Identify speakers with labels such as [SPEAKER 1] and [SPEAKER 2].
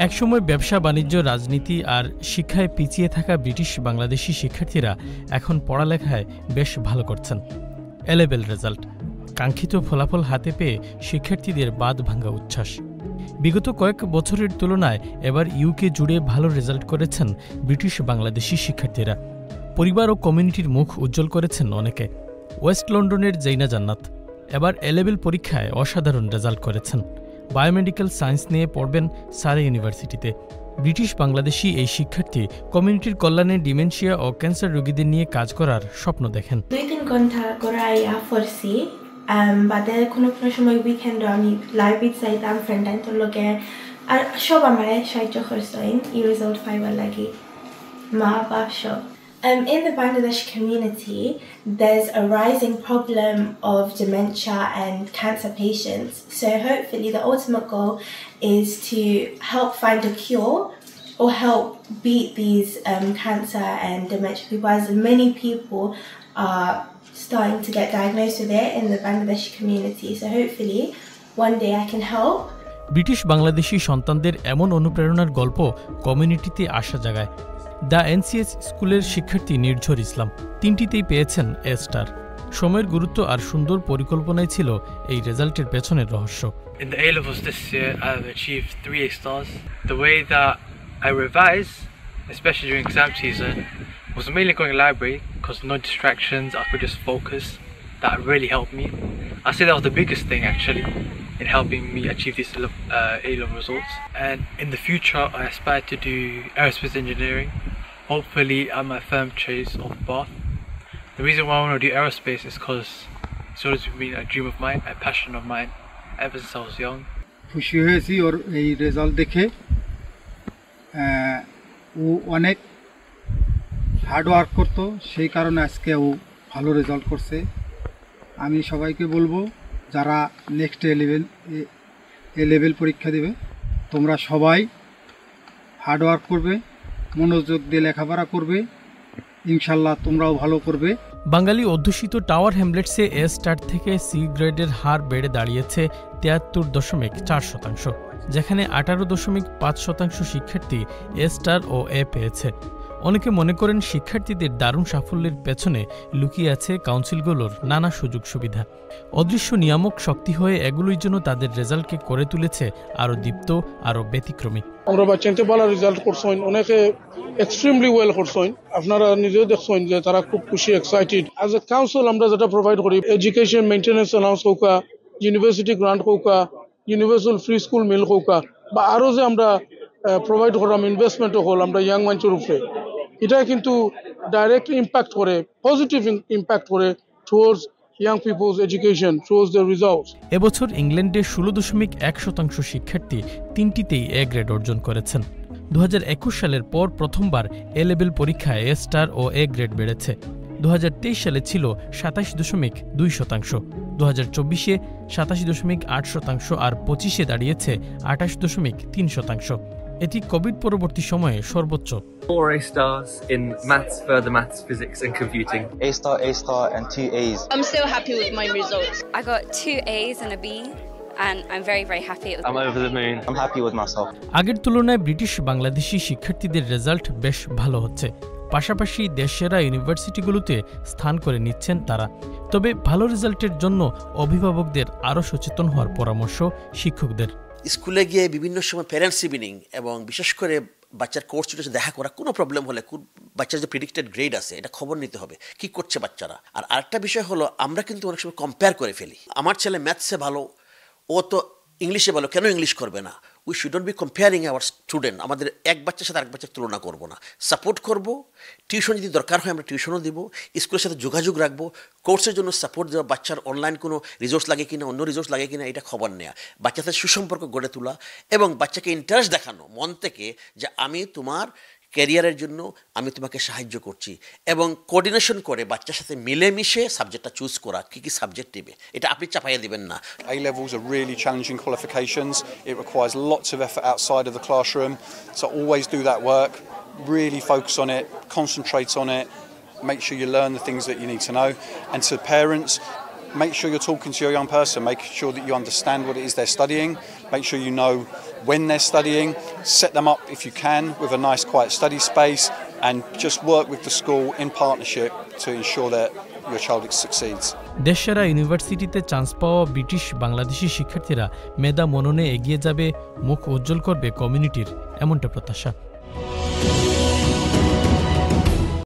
[SPEAKER 1] একসময় ব্যবসা বাণিজ্য রাজনীতি আর শিক্ষায় পিছিয়ে থাকা ব্রিটিশ বাংলাদেশি শিক্ষার্থীরা এখন পড়ালেখায় বেশ ভালো করছেন। এলেবেল রেজাল্ট, কাঙ্ক্ষিত ফলাফল হাতে পেয়ে শিক্ষার্থীদের বাঁধ ভাঙা উচ্ছ্বাস। বিগত কয়েক বছরের তুলনায় এবার ইউকে জুড়ে ভালো রেজাল্ট করেছেন ব্রিটিশ বাংলাদেশি শিক্ষার্থীরা। পরিবার ও কমিউনিটির মুখ উজ্জ্বল করেছেন অনেকে। ওয়েস্ট লন্ডনের জৈনা জান্নাত এবার এলেবেল পরীক্ষায় অসাধারণ রেজাল্ট করেছেন। বায়োমেডিক্যাল সায়েন্স নিয়ে পড়বেন সারে ইউনিভার্সিটিতে। ব্রিটিশ বাংলাদেশি এই শিক্ষার্থী কমিউনিটির কল্যাণে ডিমেনশিয়া ও ক্যান্সার রোগীদের নিয়ে কাজ করার স্বপ্ন দেখেন।
[SPEAKER 2] 2-3 ঘন্টা করাইয়া ফরসি বাদে কোনো সময় উইকেন্ডও আমি লাইব্রেরি যাইতাম ফ্রেন্ডাইনটোর লগে আর সব আমার সাহায্য করছেন এই রেজাল্ট পাইবার লাগি, মা বাপ সব। In the Bangladeshi community, there's a rising problem of dementia and cancer patients. So hopefully the ultimate goal is to help find a cure or help beat these cancer and dementia people, as many people are starting to get diagnosed with it in the Bangladeshi community. So hopefully one day I can help.
[SPEAKER 1] British Bangladeshi সন্তানদের এমন অনুপ্রেরণার গল্প কমিউনিটিতে আসা জাগায়। The NCS স্কুলের শিক্ষার্থী নির্ঝর ইসলাম 3টিতেই পেয়েছেন এ স্টার। সময়ের গুরুত্ব আর সুন্দর পরিকল্পনাই ছিল এই রেজাল্টের পেছনের রহস্য।
[SPEAKER 3] In the A-levels this year, I've achieved 3 A stars. The way that I revise, especially during exam season, was mainly going to the library because no distractions, I could just focus. That really helped me. I say that was the biggest thing actually in helping me achieve these A-level results. And in the future, I aspire to do aerospace engineering. Hopefully, at my firm choice of Bath. The reason why I want to do aerospace is because it's always been a dream of mine, a passion of mine, ever since I was young.
[SPEAKER 4] খুশি হয়েছি ওর এই result দেখে। ও অনেক hard work করতো, সেই কারণে আজকে ও ভালো রেজাল্ট করছে। আমি সবাইকে বলবো যারা নেক্সট এ লেভেল পরীক্ষা দেবে, তোমরা সবাই হার্ড ওয়ার্ক করবে, মনোযোগ দিয়ে লেখাপড়া করবে, ইনশাল্লাহ তোমরাও ভালো করবে।
[SPEAKER 1] বাঙালি অধ্যুষিত টাওয়ার হ্যামলেটসে এ স্টার থেকে সি গ্রেডের হার বেড়ে দাঁড়িয়েছে 73.4%, যেখানে 18.5% শিক্ষার্থী এ স্টার ও এ পেয়েছে। অনেকে মনে করেন শিক্ষার্থীদের দারুণ সাফল্যের পেছনে লুকিয়ে আছে কাউন্সিলগুলোর নানা সুযোগ সুবিধা। অদৃশ্য নিয়ামক শক্তি হয়ে এগুলোই যেন তাদের রেজাল্টকে করে তুলেছে আরও দীপ্ত, আরও ব্যতিক্রমী।
[SPEAKER 5] আমরা বাচ্চাতে ভালো রেজাল্ট করছেন, অনেকে এক্সট্রিমলি ওয়েল করছেন। আপনারা নিজেও দেখছেন যে তারা খুব খুশি, এক্সাইটেড। অ্যাজ এ কাউন্সিল আমরা যেটা প্রোভাইড করি, এডুকেশন মেইনটেনেন্স অ্যালাউন্স হোকা, ইউনিভার্সিটি গ্রান্ট হোকা, ইউনিভার্সাল ফ্রি স্কুল মিল হোকা, বা আরও যে আমরা প্রোভাইড করলাম ইনভেস্টমেন্ট হল আমরা ইয়াং মানুষের উপরে, এটা কিন্তু ডাইরেক্ট ইম্প্যাক্ট করে, পজিটিভ ইম্প্যাক্ট করে towards young people's education, towards their results.
[SPEAKER 1] এবছর ইংল্যান্ডে 16.1% শিক্ষার্থী 3টিতেই এ গ্রেড অর্জন করেছেন। 2021 সালের পর প্রথমবার এ লেভেল পরীক্ষায় এ স্টার ও এ গ্রেড বেড়েছে। 2023 সালে ছিল 27.2%, 2024-এ 27.8% আর 25-এ দাঁড়িয়েছে 28.3%। এটি কোভিড পরবর্তী সময়ে সর্বোচ্চ।
[SPEAKER 6] 4 A stars in maths, further maths, physics and computing.
[SPEAKER 7] A star and 2 A's.
[SPEAKER 8] I'm so happy with my results.
[SPEAKER 9] I got 2 A's and a B and I'm very happy.
[SPEAKER 6] I'm over the moon.
[SPEAKER 7] I'm happy with myself.
[SPEAKER 1] আগের তুলনায় British Bangladeshi শিক্ষার্থীদের result বেশ ভালো হচ্ছে। পাশাপাশি দেশসেরা ইউনিভার্সিটিগুলোতে স্থান করে নিচ্ছেন তারা। তবে ভালো রেজাল্টের জন্য অভিভাবকদের আরও সচেতন হওয়ার পরামর্শ শিক্ষকদের।
[SPEAKER 10] স্কুলে গিয়ে বিভিন্ন সময় প্যারেন্টস ইভিনিং এবং বিশেষ করে বাচ্চার কোর্স দেখা করা, কোনো প্রবলেম হলে বাচ্চার যে প্রেডিক্টেড গ্রেড আছে এটা খবর নিতে হবে, কি করছে বাচ্চারা। আর আরেকটা বিষয় হলো আমরা কিন্তু অনেক সময় কম্পেয়ার করে ফেলি। আমার ছেলে ম্যাথসে ভালো, ও তো ইংলিশে ভালো, কেন ইংলিশ করবে না? We should not be comparing our student. আমাদের এক বাচ্চার সাথে আরেক বাচ্চার তুলনা করবো না, সাপোর্ট করব। টিউশন যদি দরকার হয় আমরা টিউশনও দিব, স্কুলের সাথে যোগাযোগ রাখবো, কোর্সের জন্য সাপোর্ট দেওয়া, বাচ্চার অনলাইন কোনো রিসোর্স লাগে কিনা, অন্য রিসোর্স লাগে কিনা এটা খবর নেওয়া, বাচ্চাদের সুসম্পর্ক গড়ে তোলা এবং বাচ্চাকে ইন্টারেস্ট দেখানো মন থেকে যে আমি তোমার ক্যারিয়ারের জন্য আমি তোমাকে সাহায্য করছি, এবং কোঅর্ডিনেশন করে বাচ্চার সাথে মিলেমিশে সাবজেক্টটা চুজ করা, কী কী সাবজেক্ট নেবে এটা আপনি চাপাইয়া দিবেন না।
[SPEAKER 11] A levels are really challenging qualifications. It requires lots of effort outside of the classroom, so always do that work, really focus on it, concentrate on it, make sure you learn the things that you need to know. And to parents, make sure you're talking to your young person, make sure that you understand what it is they're studying, make sure you know when they're studying, set them up if you can with a nice quiet study space, and just work with the school in partnership to ensure that your child succeeds.
[SPEAKER 1] দেশসেরা ইউনিভার্সিটিতে chance পাওয়া British Bangladeshi শিক্ষার্থীরা মেধা মননে এগিয়ে যাবে, মুখ উজ্জ্বল করবে কমিউনিটির, এমনটা প্রত্যাশা।